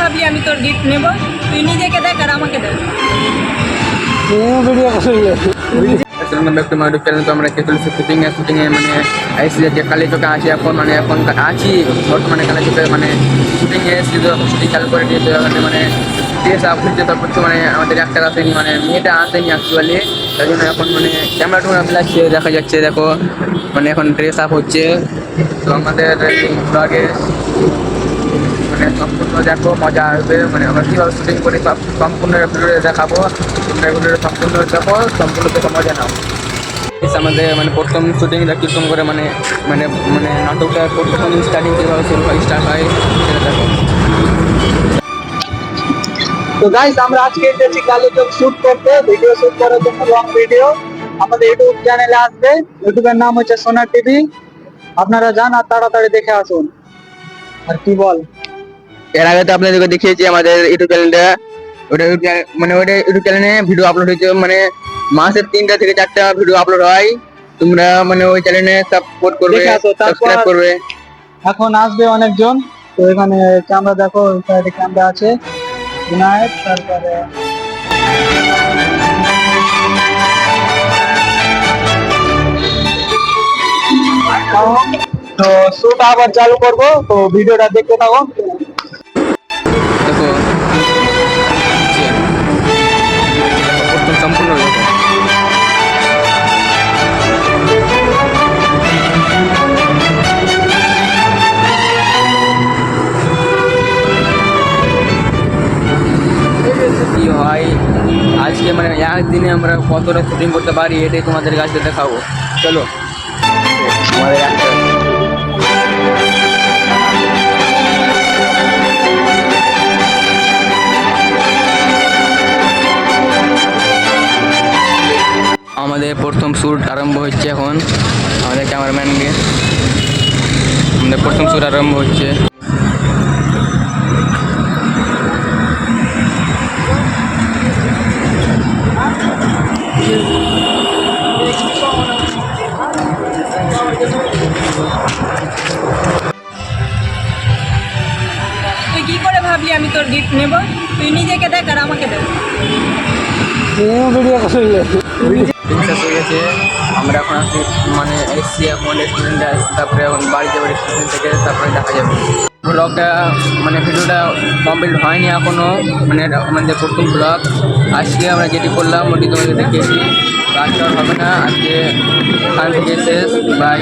ভাবলি আমি তোর গিফট নেব? তুই নিজেকে দেখ আর আমাকে দেখ। আমরা শুটিং এ মানে আইসি যে কালী চোখে আছি এখন মানে এখন আছি বর্তমানে কালী চোখে মানে শুটিং এ শুটিং চালু করে দিয়েছে মানে ড্রেস আপ হচ্ছে তারপর তো মানে আমাদের একটা আসেনি মানে মেয়েটা আসেনি অ্যাকচুয়ালি তাই জন্য এখন মানে ক্যামেরা টুমরা মিলাচ্ছে দেখা যাচ্ছে দেখো মানে এখন ড্রেস আপ হচ্ছে তো আমাদের ব্লগে মানে সম্পূর্ণ দেখো মজা আসবে মানে আমরা কীভাবে শুটিং করি সব সম্পূর্ণ ভিডিও দেখাবো তোমরা এগুলো সম্পূর্ণ দেখো সম্পূর্ণ দেখো মজা নাও আমাদের মানে প্রথম শুটিংটা কীরকম করে মানে মানে মানে নাটকটা প্রথম স্টার্টিং কীভাবে শুরু হয় স্টার্ট হয় সেটা দেখো। তো গাইস আমরা আজকে এসেছি কালীচক শুট করতে ভিডিও শুট করার জন্য লং ভিডিও আমাদের ইউটিউব চ্যানেলে আসবে ইউটিউবের নাম হচ্ছে সোনা টিভি আপনারা যান আর তাড়াতাড়ি দেখে আসুন আর কি বল এর আগে তো আপনাদেরকে দেখিয়েছি আমাদের ইউটিউব চ্যানেলটা ওটা মানে ওটা ইউটিউব চ্যানেলে ভিডিও আপলোড হয়েছে মানে মাসে 3টা থেকে 4টা ভিডিও আপলোড হয় তোমরা মানে ওই চ্যানেলে সাপোর্ট করবে সাবস্ক্রাইব করবে। এখন আসবে অনেকজন তো এখানে ক্যামেরা দেখো ওই সাইডে ক্যামেরা আছে বিনায়ক তারপরে তো শুট আবার চালু করব তো ভিডিওটা দেখতে থাকো দেখো প্রথম সম্পূর্ণ দেখো কি হয় আজকে মানে একদিনে আমরা কতটা শুটিং করতে পারি এটাই তোমাদের কাছে দেখাবো চলো আমাদের একটা আমাদের প্রথম শ্যুট আরম্ভ হচ্ছে এখন আমাদের ক্যামেরাম্যান দিয়ে আমাদের প্রথম শ্যুট আরম্ভ হচ্ছে তুই কি করে ভাবলি আমি তোর গিফট নেব? তুই নিজেকে দেখ আর আমাকে দেখ। শেষ হয়ে গেছে আমরা এখন আসছি মানে এসছি এখন রেস্টুরেন্টে আসছি তারপরে এখন বাড়ি যাবো রেস্টুরেন্ট থেকে তারপরে দেখা যাবে ব্লগটা মানে ভিডিওটা কমপ্লিট হয়নি এখনও মানে আমাদের প্রথম ব্লগ আজকে আমরা যেটি করলাম ওটি তোমাদের দেখিয়েছি আজকে আর হবে না আজকে এখান থেকে শেষ বাই।